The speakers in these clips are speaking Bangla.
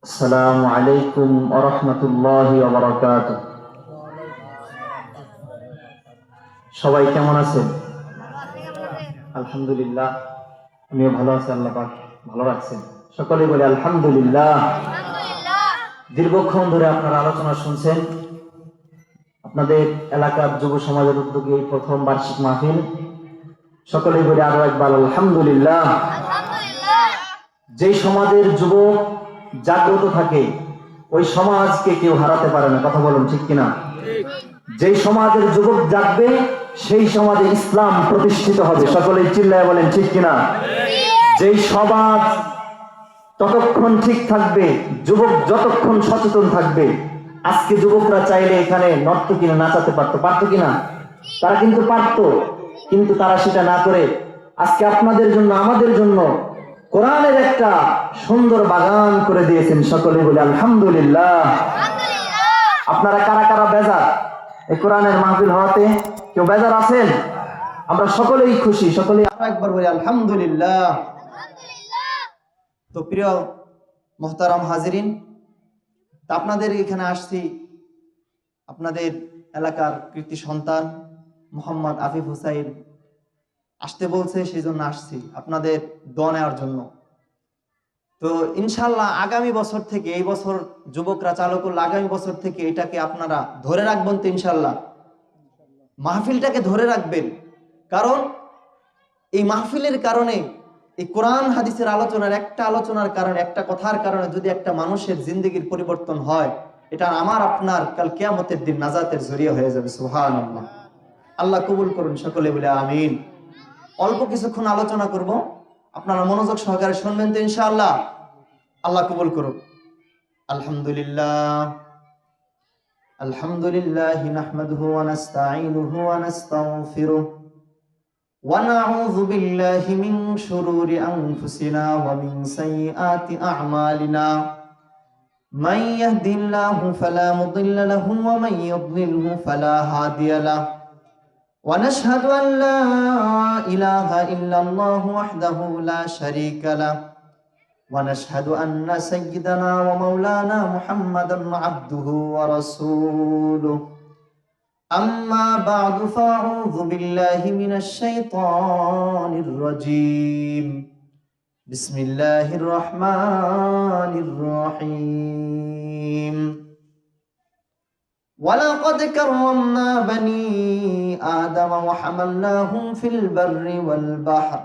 আসসালামু আলাইকুম ওয়া রাহমাতুল্লাহি ওয়া বারাকাতুহু। সবাই কেমন আছেন? আলহামদুলিল্লাহ, আমিও ভালো আছি। আল্লাহ পাক ভালো রাখছেন। সকলেই বলে আলহামদুলিল্লাহ। দীর্ঘক্ষণ ধরে আপনারা আলোচনা শুনছেন। আপনাদের এলাকার যুব সমাজের উদ্যোগে এই প্রথম বার্ষিক মাহফিল। সকলেই বলে আরো একবার আলহামদুলিল্লাহ। যেই সমাজের যুবক জাগ্রত থাকে ওই সমাজকে কেউ হারাতে পারে না। কথা বলুন ঠিক কিনা? যেই সমাজের যুবক জাগবে সেই সমাজে ইসলাম প্রতিষ্ঠিত হবে। সকলেই চিল্লায় বলেন ঠিক কিনা? যেই সমাজ ততক্ষণ ঠিক থাকবে, যুবক যতক্ষণ সচেতন থাকবে। আজকে যুবকরা চাইলে এখানে নর্তকী নাচাতে পারতো কিনা? তারা কিন্তু পারতো, কিন্তু তারা সেটা না করে আজকে আপনাদের জন্য, আমাদের জন্য কোরআনের একটা সুন্দর বাগান করে দিয়েছেন। সকলে বলে আলহামদুলিল্লাহ। আপনারা কারা কারা বেজার এই কোরআনের মাহফিল হওয়াতে? কেউ বেজার আছেন? আমরা সকলেই খুশি, সকলেই আরো একবার বলি আলহামদুলিল্লাহ। তো প্রিয় মুহতারাম হাজিরিন, আপনাদের এখানে আসছি আপনাদের এলাকার কৃতি সন্তান মোহাম্মদ আফিফ হুসাইন আসতে বলছে, সেই জন্য আসছি আপনাদের দোয়া নেওয়ার জন্য। তো ইনশাল্লাহ আগামী বছর থেকে, এই বছর যুবকরা চালু করলে আগামী বছর থেকে এটাকে আপনারা ধরে রাখবেন তো ইনশাল্লাহ। মাহফিলটাকে ধরে রাখবেন, কারণ এই মাহফিলের কারণে, এই কোরআন হাদিসের আলোচনার কারণে, একটা কথার কারণে যদি একটা মানুষের জিন্দগির পরিবর্তন হয়, এটা আমার আপনার কাল কিয়ামতের দিন নাজাতের জরিয়া হয়ে যাবে। সুবহানাল্লাহ। আল্লাহ কবুল করুন, সকলে বলে আমিন। অল্প কিছুক্ষণ আলোচনা করব, আপনারা মনোযোগ সহকারে শুনবেন তো ইনশাআল্লাহ। আল্লাহ কবুল করুন। আলহামদুলিল্লাহ, আলহামদুলিল্লাহি নাহমাদুহু ওয়া নাস্তাঈনুহু ওয়া নাস্তাগফিরুহ ওয়া নাউযু বিল্লাহি মিন শুরুরি আনফুসিনা ওয়া মিন সাইয়্যাতি আ'মালিনা। মান ইয়াহদিল্লাহু ফালা মুদিল্লা লাহু ওয়া মান ইউদ্লিলহু ফালা হাদিয়া লাহু। ونشهد أن لا إله إلا الله وحده لا شريك له ونشهد أن سيدنا ومولانا محمدا عبده ورسوله. أما بعد فأعوذ بالله من الشيطان الرجيم. بسم الله الرحمن الرحيم. ولقد كرمنا بني آدم وحملناهم في البر والبحر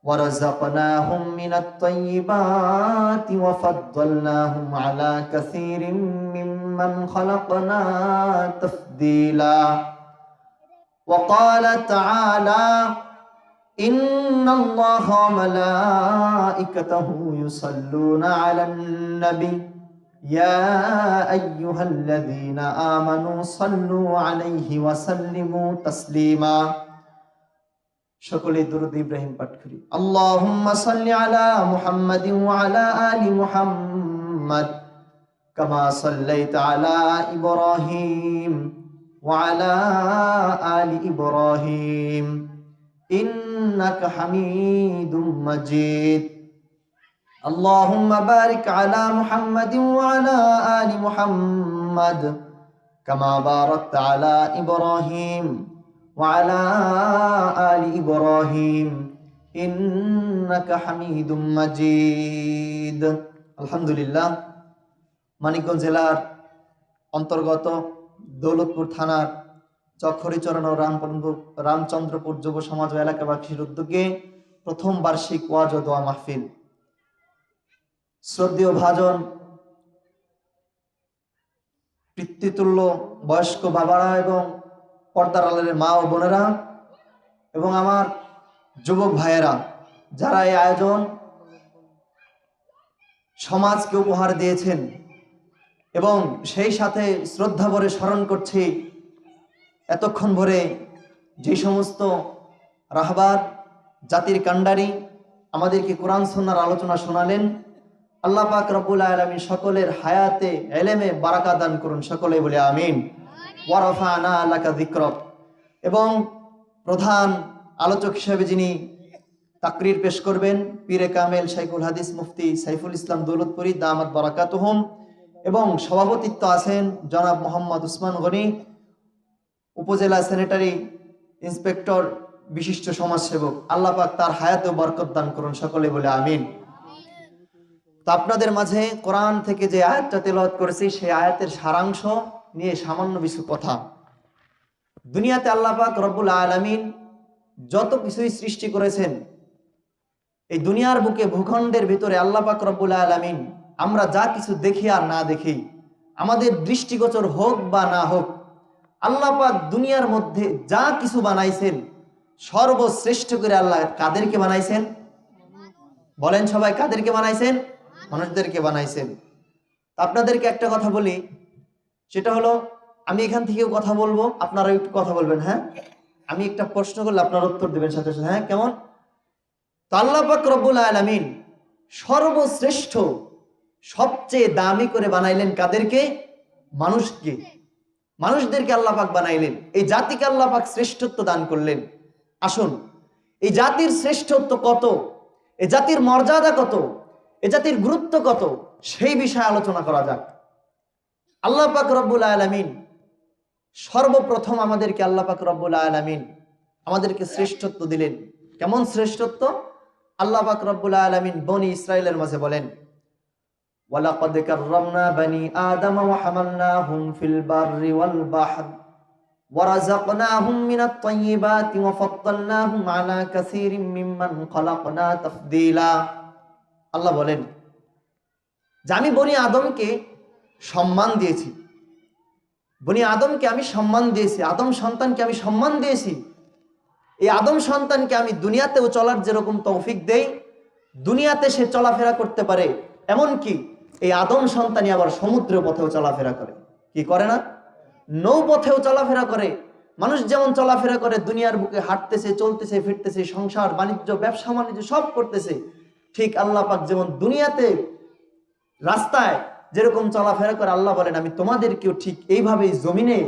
ورزقناهم من الطيبات وفضلناهم على كثير ممن خلقنا تفضيلا. وقال تعالى: إن الله وملائكته يصلون على النبي يا أيها الذين آمنوا صلوا عليه وسلموا تسليما. সকলে দুরূদ ইব্রাহিম পাঠ করি। আল্লাহুম্মা সাল্লি আলা মুহাম্মাদিন ওয়া আলা আলি মুহাম্মাদ কামা সাল্লাইতা আলা ইব্রাহিম ওয়া আলা আলি ইব্রাহিম ইন্নাকা হামিদুম মাজিদ। اللهم بارك على محمد وعلى آل محمد كما باركت على إبراهيم وعلى آل إبراهيم إنك حميد مجيد. আলহামদুলিল্লাহ। মানিকগঞ্জ জেলার অন্তর্গত দৌলতপুর থানার চকখড়িচরণ ও রামচন্দ্রপুর যুব সমাজ ও এলাকাবাসীর উদ্যোগে প্রথম বার্ষিক ওয়াজ ও দোয়া মাহফিল। শ্রদ্ধেয় ভাজন, পিতৃতুল্য বয়স্ক বাবারা এবং পর্দার আড়ালের মা ও বোনেরা এবং আমার যুবক ভাইয়েরা, যারা এই আয়োজন সমাজকে উপহার দিয়েছেন, এবং সেই সাথে শ্রদ্ধা ভরে স্মরণ করছি এতক্ষণ ভরে যে সমস্ত রাহবার, জাতির কান্ডারি আমাদেরকে কোরআন সুন্নাহর আলোচনা শোনালেন। আল্লাহ পাক রব্বুল আলামিন সকলের হায়াতে ইলমে বারাকা দান করুন। সকলেই বলে আমিন। ওয়া রাফা'না লাকা যিকরাক। এবং প্রধান আলোচক হিসেবে যিনি তাকরির পেশ করবেন পীরে কামেল শাইখুল হাদিস মুফতি সাইফুল ইসলাম দৌলতপুরি দামাত বারাকাতুহুম, এবং সভাপতিত্ব আছেন জনাব মোহাম্মদ উসমান গনি, উপজেলা স্যানিটারি ইন্সপেক্টর, বিশিষ্ট সমাজসেবক। আল্লাহ পাক তার হায়াতে বরকত দান করুন, সকলে বলে আমিন। তো আপনাদের মাঝে কোরআন থেকে যে আয়াতটা তেলাওয়াত করেছি সেই আয়াতের সারাংশ নিয়ে সামান্য কিছু কথা। দুনিয়াতে আল্লাহ পাক রব্বুল আলামিন যত কিছুই সৃষ্টি করেছেন, এই দুনিয়ার বুকে ভূখণ্ডের ভিতরে আল্লাহ পাক রব্বুল আলামিন আমরা যা কিছু দেখি আর না দেখি, আমাদের দৃষ্টিগোচর হোক বা না হোক, আল্লাহ পাক দুনিয়ার মধ্যে যা কিছু বানাইছেন সর্বশ্রেষ্ঠ করে আল্লাহ কাদেরকে বানাইছেন? বলেন সবাই, কাদেরকে বানাইছেন? মানুষদেরকে বানাইছেন। আপনাদেরকে একটা কথা বলি, সেটা হলো আমি এখান থেকেও কথা বলবো, আপনারা একটু কথা বলবেন। হ্যাঁ, আমি একটা প্রশ্ন করলে আপনারা উত্তর দেবেন সাথে সাথে। হ্যাঁ, কেমন? তো আল্লাহ পাক রব্বুল আলামিন সর্বশ্রেষ্ঠ, সবচেয়ে দামি করে বানাইলেন কাদেরকে? মানুষকে, মানুষদেরকে আল্লাহ পাক বানাইলেন। এই জাতিকে আল্লাহ পাক শ্রেষ্ঠত্ব দান করলেন। আসুন, এই জাতির শ্রেষ্ঠত্ব কত, এই জাতির মর্যাদা কত, এই জাতির গুরুত্ব কত, সেই বিষয়ে আলোচনা করা যাক। আল্লাহ পাক রব্বুল আলামিন সর্বপ্রথম আমাদেরকে, আল্লাহ পাক রব্বুল আলামিন আমাদেরকে শ্রেষ্ঠত্ব দিলেন। কেমন শ্রেষ্ঠত্ব? আল্লাহ পাক রব্বুল আলামিন বনি ইসরাইলের মাঝে বলেন, ওয়ালাকাদ কাররামনা বানি আদম ওয়া হামালনাহুম ফিল বাররি ওয়াল বাহর ওয়া রাযাকনাহুম মিনাত তাইয়্যিবাতি ওয়া ফাদ্দালনাহুম আলা কাসীরিম মিম্মান খালাকনা তাফদীলা। আল্লাহ বলেন যে আমি বনি আদমকে সম্মান দিয়েছি, বনি আদমকে আমি সম্মান দিয়েছি, আদম সন্তানকে আমি সম্মান দিয়েছি। এই আদম সন্তানকে আমি দুনিয়াতেও চলার যেরকম তৌফিক দেই, দুনিয়াতে সে চলাফেরা করতে পারে, এমনকি এই আদম সন্তানই আবার সমুদ্র পথেও চলাফেরা করে। কি করে না? নৌ পথেও চলাফেরা করে। মানুষ যেমন চলাফেরা করে, দুনিয়ার বুকে হাঁটতেছে, চলতেছে, ফিরতেছে, সংসার বাণিজ্য, ব্যবসা বাণিজ্য সব করতেছে, ঠিক আল্লাহ পাক যেমন দুনিয়াতে রাস্তায় যেরকম চলাফেরা করে, আল্লাহ বলেন আমি তোমাদেরকেও ঠিক এইভাবেই জমিনে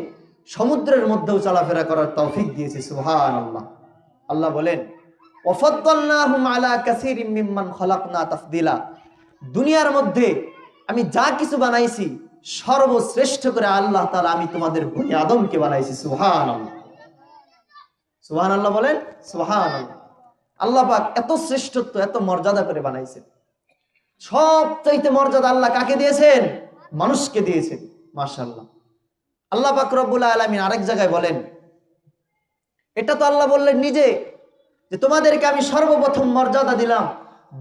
সমুদ্রের মধ্যেও চলাফেরা করার তৌফিক দিয়েছি। সুবহানাল্লাহ। আল্লাহ বলেন ওয়াফাদ্দালনাহুম আলা কাসীরিম মিম্মান খালাকনা তাফদীলা। দুনিয়ার মধ্যে আমি যা কিছু বানাইছি সর্বশ্রেষ্ঠ করে আল্লাহ তাআলা আমি তোমাদের বনি আদমকে বানাইছি। সুবহানাল্লাহ, সুবহানাল্লাহ বলেন, সুবহানাল্লাহ। আল্লাহ পাক এত শ্রেষ্ঠত্ব, এত মর্যাদা করে বানাইছেন। সবচাইতে মর্যাদা আল্লাহ কাকে দিয়েছেন? মানুষকে দিয়েছেন। মাশাআল্লাহ। আল্লাহ পাক রব্বুল আলামিন আরেক জায়গায় বলেন, এটা তো আল্লাহ বললেন নিজে যে তোমাদেরকে আমি সর্বপ্রথম মর্যাদা দিলাম,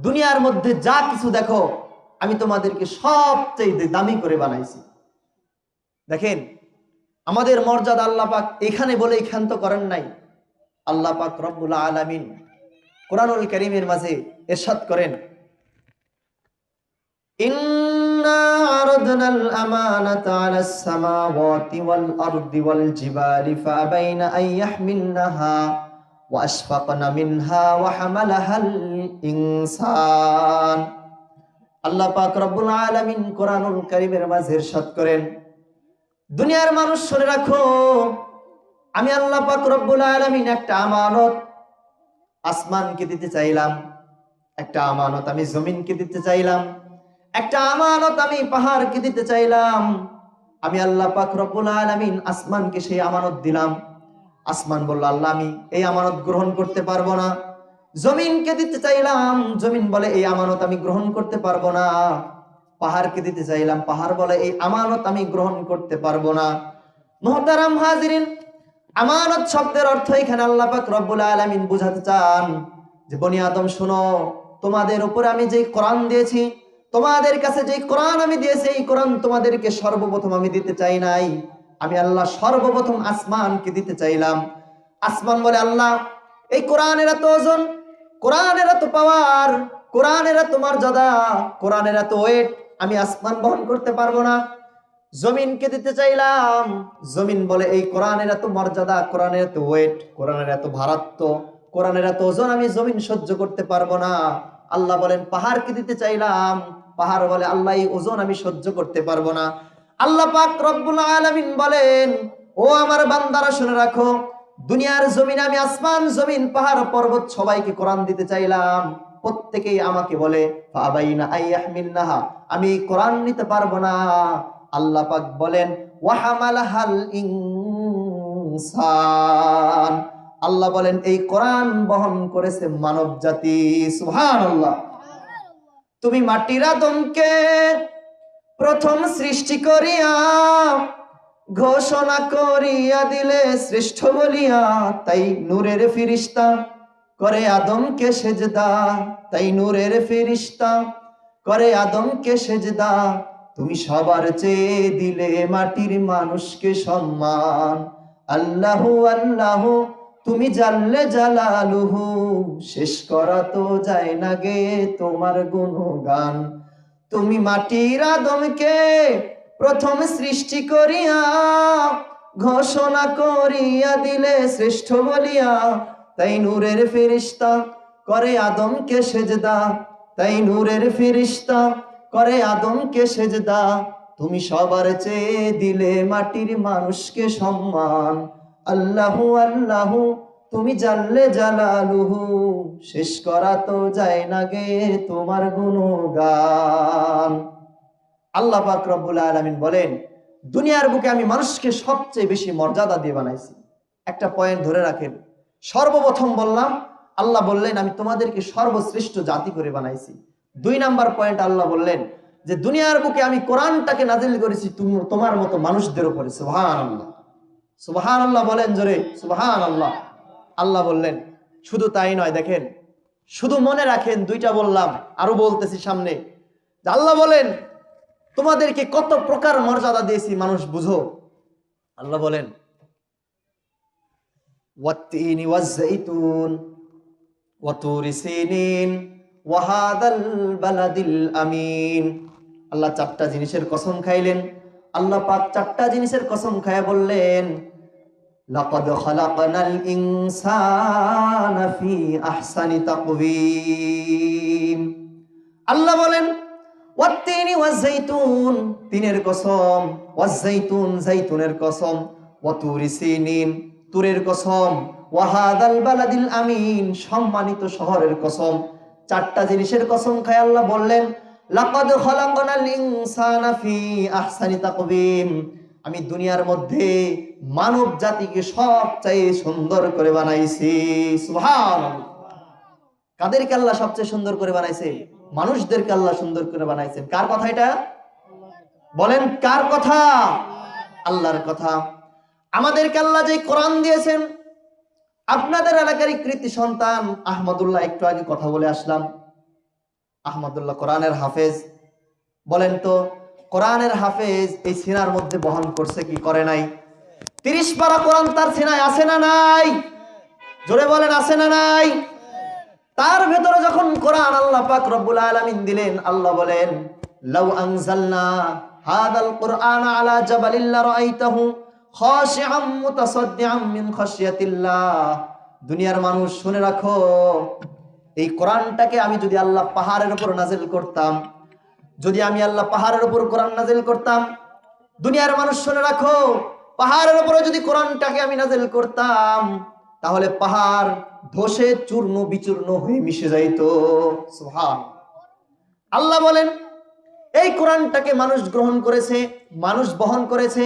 দুনিয়ার মধ্যে যা কিছু দেখো আমি তোমাদেরকে সবচেয়ে দামি করে বানাইছি। দেখেন আমাদের মর্যাদা আল্লাহ পাক এখানে বলেই ক্ষান্ত করেন নাই। আল্লাহ পাক রব্বুল আলামিন কোরআনুল কারীমের মাঝে ইরশাদ করেন, ইন্না আরাদনাল আমানাতা আলাস সামাওয়াতি ওয়াল আরদি ওয়াল জিবালি ফাআবাইনা আন ইয়াহমিলনাহা ওয়া আশফাকনা মিনহা ওয়া হামালাহাল ইনসান। আল্লাহ পাক রব্বুল আলামিন কোরআনুল কারীমের মাঝে ইরশাদ করেন, দুনিয়ার মানুষ শুনে রাখো, আমি আল্লাহ পাক রব্বুল আলামিন একটা আমানত আসমানকে দিতে চাইলাম, একটা আমানত আমি জমিনকে দিতে চাইলাম, একটা আমানত আমি পাহাড়কে দিতে চাইলাম। আমি আল্লাহ পাক রব্বুল আলামিন আসমানকে সেই আমানত দিলাম। আসমান বলল, আল্লাহ আমি এই আমানত গ্রহণ করতে পারবো না। জমিনকে দিতে চাইলাম, জমিন বলে এই আমানত আমি গ্রহণ করতে পারবো না। পাহাড়কে দিতে চাইলাম, পাহাড় বলে এই আমানত আমি গ্রহণ করতে পারবো না। মুহতারাম হাজিরিন, আমানত শব্দের অর্থ এখানে আল্লাহ পাক রব্বুল আলামিন বুঝাতে চান যে বনি আদম শোনো, তোমাদের উপরে আমি যে কোরআন দিয়েছি, তোমাদের কাছে যে কোরআন আমি দিয়েছি, এই কোরআন তোমাদেরকে সর্বপ্রথম আমি দিতে চাই নাই, আমি আল্লাহ সর্বপ্রথম আসমানকে দিতে চাইলাম। আসমান বলে, আল্লাহ এই কোরআনের এত ওজন, কোরআনের এত পাওয়ার, কোরআনের এত মর্যাদা, কোরআনের এত ওয়েট আমি আসমান বহন করতে পারবো না। জমিনকে দিতে চাইলাম, জমিন বলে এই কোরআনের এত মর্যাদা, কোরআনের এত ওয়েট, কোরআনের এত ভারাত্ব, কোরআনের এত ওজন আমি জমিন সহ্য করতে পারবো না। আল্লাহ বলেন পাহাড়কে দিতে চাইলাম, পাহাড় বলে আল্লাহ এই ওজন আমি সহ্য করতে পারবো না। আল্লাহ পাক রব্বুল আলামিন বলেন, ও আমার বান্দারা শুনে রাখো, দুনিয়ার জমিনে আমি আসমান জমিন পাহাড় পর্বত সবাইকে কোরআন দিতে চাইলাম, প্রত্যেকেই আমাকে বলে ফাবাইনা আইয়াহমিলনাহা, আমি কোরআন নিতে পারবো না। আল্লাহ পাক বলেন ওয়াহামালাহাল ইনসান, আল্লাহ বলেন এই কোরআন বহন করেছে মানব জাতি। সুবহানাল্লাহ। তুমি মাটির আদমকে প্রথম সৃষ্টি করিয়া ঘোষণা করিয়া দিলে শ্রেষ্ঠ বলিয়া, তাই নূরের ফিরিস্তা করে আদমকে সেজদা, তাই নূরের ফিরিস্তা করে আদমকে সেজদা। তুমি সবার চেয়ে দিলে মাটির মানুষকে সম্মান। আল্লাহু আল্লাহু তুমি জাল্লে জালালুহু, শেষ করা তো যায় না গে তোমার গুণগান। তুমি মাটির আদমকে প্রথম সৃষ্টি করিয়া ঘোষণা করিয়া দিলে শ্রেষ্ঠ বলিয়া, তাই নূরের ফেরেশতা করে আদমকে সেজদা, তাই নূরের ফেরেশতা করে আদমকে সেজদা। তুমি সবার চেয়ে দিলে মাটির মানুষকে সম্মান। আল্লাহু আল্লাহু তুমি জাল্লে জালালুহু, শেষ করা তো যায় না গে তোমার গুণগান। আল্লাহ পাক রব্বুল আলামিন বলেন দুনিয়ার বুকে আমি মানুষকে সবচেয়ে বেশি মর্যাদা দিয়ে বানাইছি। একটা পয়েন্ট ধরে রাখেন, সর্বপ্রথম বললাম আল্লাহ বললেন আমি তোমাদেরকে সর্বশ্রেষ্ঠ জাতি করে বানাইছি। 2 নাম্বার পয়েন্ট আল্লাহ বললেন যে দুনিয়ার বুকে আমি কোরআনটাকে নাজিল করেছি তোমার মতো মানুষদের উপরে। সুবহানাল্লাহ, সুবহানাল্লাহ বলেন জোরে, সুবহানাল্লাহ। আল্লাহ বললেন শুধু তাই নয়, দেখেন শুধু মনে রাখেন 2টা বললাম, আরো বলতেছি সামনে। আল্লাহ বলেন তোমাদেরকে কত প্রকার মর্যাদা দিয়েছি মানুষ বুঝো। আল্লাহ বলেন ওয়াত্তিনি ওয়াজ্জাইতুন ওয়া তুরি সিনিন ওয়া হাদাল বালাদিল আমিন। আল্লাহ 4টা জিনিসের কসম খাইলেন। আল্লাহ পাক 4টা জিনিসের কসম খায়া বললেন লাকাদ খালাকনাল ইনসানা ফি আহসানি তাকওয়িম। আল্লাহ বলেন ওয়াত্তিনি ওয়াজ্জাইতুন, তিনের কসম, ওয়াজ্জাইতুন জাইতুনের কসম, ওয়া তুরি সিনিন তুরের কসম, ওয়া হাদাল বালাদিল আমিন সম্মানিত শহরের কসম। 4টা জিনিসের কসম খায় আল্লাহ বললেন লাকাদ খালাকনাল ইনসানা ফি আহসানি তাকওয়িম, আমি দুনিয়ার মধ্যে মানব জাতিকে সবচেয়ে সুন্দর করে বানাইছি। সুবহানাল্লাহ। কাদেরকে আল্লাহ সবচেয়ে সুন্দর করে বানাইছে? মানুষদেরকে আল্লাহ সুন্দর করে বানাইছেন। কার কথা এটা? বলেন কার কথা? আল্লাহর কথা। আমাদেরকে আল্লাহ যে কোরআন দিয়েছেন, আপনাদের এলাকারই কৃতি সন্তান আহমদুল্লাহ, একটু আগে কথা বলে আসলাম, আহমদুল্লাহ কোরআনের হাফেজ। বলেন তো কোরআনের হাফেজ এই সিনার মধ্যে বহন করছে কি করে নাই? 30 পারা কোরআন তার সিনায় আছে না নাই? জোরে বলেন আছে না নাই? তার ভেতরে যখন কোরআন আল্লাহ পাক রব্বুল আলামিন দিলেন, আল্লাহ বলেন লাউ আনজালনা হাদাল কুরআন আলা জাবালিল লারাআইতাহু খাশিআম মুতাসাদ্দিআম মিন খাশিয়াতিল্লাহ। দুনিয়ার মানুষ শুনে রাখো, এই কোরআনটাকে আমি যদি আল্লাহ পাহাড়ের উপর নাজিল করতাম, যদি আমি আল্লাহ পাহাড়ের উপর কোরআন নাজিল করতাম, দুনিয়ার মানুষ শুনে রাখো, পাহাড়ের উপরে যদি কোরআনটাকে আমি নাজিল করতাম, তাহলে পাহাড় ধসে চূর্ণ বিচূর্ণ হয়ে মিশে যাইতো। সুবহান। আল্লাহ বলেন এই কোরআনটাকে মানুষ গ্রহণ করেছে, মানুষ বহন করেছে,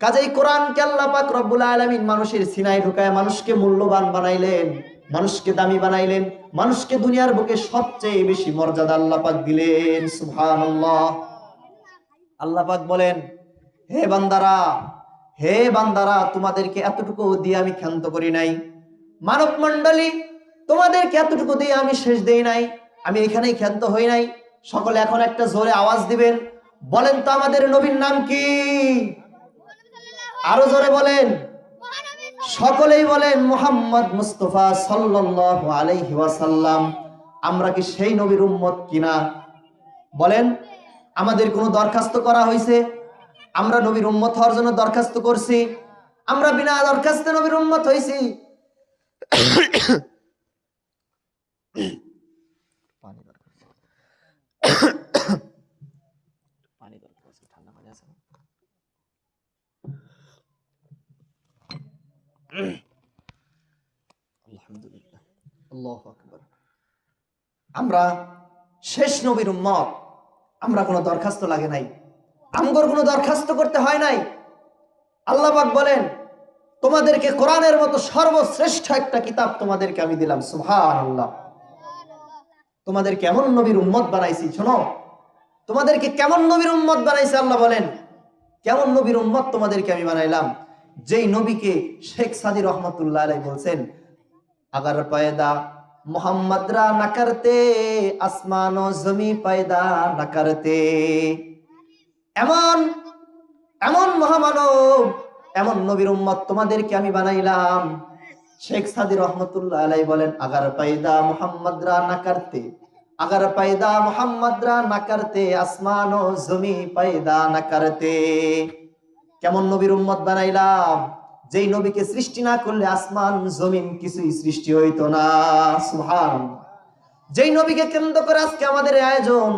কাজেই কোরআনকে আল্লাহ পাক রব্বুল আলামিন মানুষের সিনায় ঢুকায় মানুষকে মূল্যবান বানাইলেন, মানুষকে দামি বানাইলেন, মানুষকে দুনিয়ার বুকে সবচেয়ে বেশি মর্যাদা আল্লাহ পাক দিলেন। সুবহানাল্লাহ। আল্লাহ পাক বলেন হে বান্দারা, হে বান্দারা, তোমাদেরকে এতটুকু দিয়ে আমি ক্ষান্ত করি নাই। মানব মণ্ডলী, তোমাদেরকে এতটুকু দিয়ে আমি শেষ দেই নাই, আমি এখানেই ক্ষান্ত হই নাই। সকলে এখন একটা জোরে আওয়াজ দিবেন, বলেন তো আমাদের নবীর নাম কি? আরো জোরে বলেন, সকলেই বলেন মুহাম্মদ মুস্তাফা সাল্লাল্লাহু আলাইহি ওয়াসাল্লাম। আমরা কি সেই নবীর উম্মত কিনা? বলেন আমাদের কোনো দরখাস্ত করা হয়েছে? আমরা নবীর উম্মত হওয়ার জন্য দরখাস্ত করছি? আমরা বিনা দরখাস্তে নবীর উম্মত হইছি? আল্লাহু আকবার। আমরা শেষ নবীর উম্মত, আমরা কোনো দরখাস্ত লাগে নাই, আমগর কোনো দরখাস্ত করতে হয় নাই। আল্লাহ পাক বলেন, তোমাদেরকে কোরআনের মতো সর্বশ্রেষ্ঠ একটা কিতাব তোমাদেরকে আমি দিলাম। সুবহানাল্লাহ। তোমাদের কেমন নবীর উম্মত বানাইছি শোনো, তোমাদেরকে কেমন নবীর উম্মত বানাইছে আল্লাহ বলেন, কেমন নবীর উম্মত তোমাদেরকে আমি বানাইলাম, যেই নবীকে শেখ সাদি রহমতুল্লাহ আলাইহি বলছেন, अगर पैदा मोहम्मद रा न करते আসমানো জমি पैदा न करते। এমন এমন মহামানব, এমন নবীর উম্মত তোমাদেরকে আমি বানাইলাম। শেখ সাদি রহমতুল্লাহ আলাইহি বলেন, अगर पैदा मोहम्मद रा न करते, अगर पैदा मोहम्मद रा न करते আসমানো জমি पैदा न करते। কেমন নবীর উম্মত বানাইলাম, যেই নবীকে সৃষ্টি না করলে আসমান জমিন কিছুই সৃষ্টি হইতো না। সুবহানাল্লাহ। যেই নবীকে কেন্দ্র করে আজকে আমাদের আয়োজন,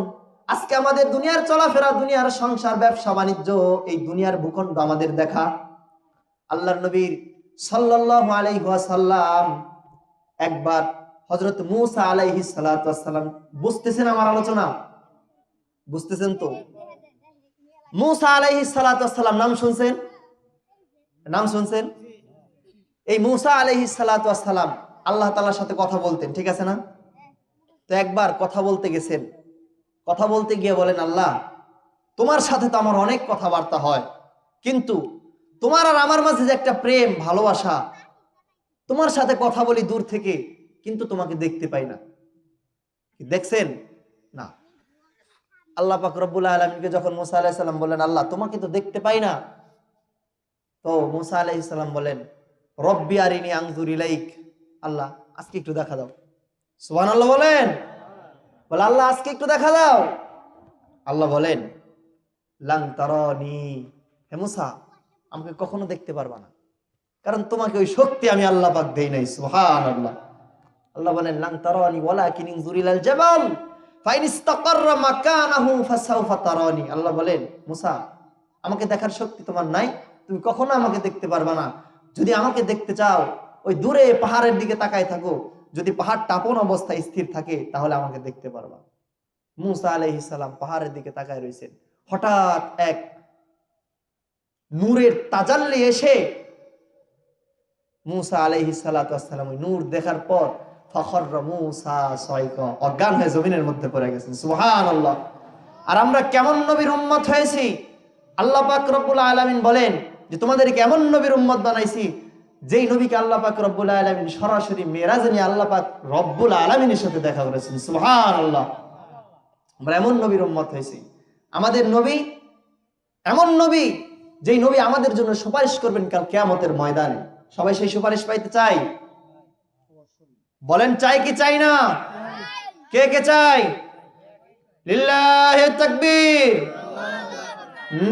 আজকে আমাদের দুনিয়ার চলাফেরা, দুনিয়ার সংসার, ব্যবসা বাণিজ্য, এই দুনিয়ার ভূখণ্ড আমাদের দেখা। আল্লাহর নবীর সাল্লাল্লাহু আলাইহি ওয়াসাল্লাম একবার হযরত মূসা আলাইহিস সালাতু ওয়াস সালাম, বুঝতেছেন আমার আলোচনা? বুঝতেছেন তো? মূসা আলাইহিস সালাতু ওয়াস সালাম নাম শুনছেন? নাম শুনছেন? এই মূসা আলাইহিস সালাতু ওয়াস সালাম আল্লাহ তাআলার সাথে কথা বলতেন, ঠিক আছে না? তো একবার কথা বলতে গেছেন, কথা বলতে গিয়ে বলেন, আল্লাহ তোমার সাথে তো আমার অনেক কথাবার্তা হয়, কিন্তু তোমার আর আমার মাঝে যে একটা প্রেম ভালোবাসা, তোমার সাথে কথা বলি দূর থেকে, কিন্তু তোমাকে দেখতে পাই না। দেখছেন না? আল্লাহ পাক রব্বুল আলামিনকে যখন মূসা আলাইহিস সালাম বলেন, আল্লাহ তোমাকে তো দেখতে পাই না, তো মূসা আলাইহিস সালাম বলেন, রব্বি আরিনি আনজুর ইলাইক, আল্লাহ আজকে একটু দেখা দাও। সুবহানাল্লাহ বলেন। বলে আল্লাহ আজকে একটু দেখা দাও। আল্লাহ বলেন, লান তারানি, হে মূসা আমাকে কখনো দেখতে পারবা না, কারণ তোমাকে ওই শক্তি আমি আল্লাহ পাক দেই নাই। সুবহানাল্লাহ। আল্লাহ বলেন, লান তারানি ওয়ালাকিন ইনজুর ইলাল জাবাল ফাইন ইসতাকাররা মাকানাহু ফাসাউফা তারানি। আল্লাহ বলেন, মূসা আমাকে দেখার শক্তি তোমার নাই, তুমি কখনো আমাকে দেখতে পারবা না। যদি আমাকে দেখতে চাও, ওই দূরে পাহাড়ের দিকে তাকায় থাকো, যদি পাহাড় টাপন অবস্থায় স্থির থাকে তাহলে আমাকে দেখতে পারবা। মূসা আলাইহিস সালাম পাহাড়ের দিকে তাকায় রয়েছেন, হঠাৎ এক নূরের তাজাল্লি এসে মূসা আলাইহিস সালাতু ওয়াস সালাম ওই নূর দেখার পর ফাখররা মূসা সাইকা, অজ্ঞান হয়ে জমিনের মধ্যে পড়ে গেছেন। সুবহানাল্লাহ। আর আমরা কেমন নবীর উম্মত হয়েছি, আল্লাহ পাক রব্বুল আলামিন বলেন যে তোমাদের কেমন নবীর উম্মত বানাইছি, যেই নবীকে আল্লাহ পাক রব্বুল আলামিন সরাসরি মেরাজে নিয়ে আল্লাহ পাক রব্বুল আলামিনের সাথে দেখা করেছেন। সুবহানাল্লাহ। আমরা এমন নবীর উম্মত হয়েছি। আমাদের নবী এমন নবী, যেই নবী আমাদের জন্য সুপারিশ করবেন কাল কিয়ামতের ময়দানে। সবাই সেই সুপারিশ পাইতে চাই? বলেন চাই কি চাই না? কে কে চাই? লিল্লাহি তাকবীর,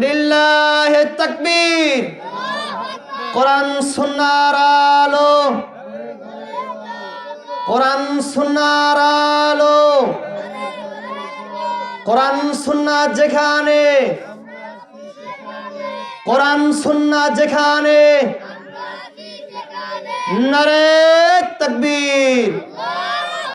লিল্লাহি তাকবীর। কোরআন সুন্নাহর আলো, কোরআন সুন্নাহর আলো, কোরআন সুন্নাহ যেখানে, কোরআন সুন্নাহ যেখানে, নারে তাকবীর।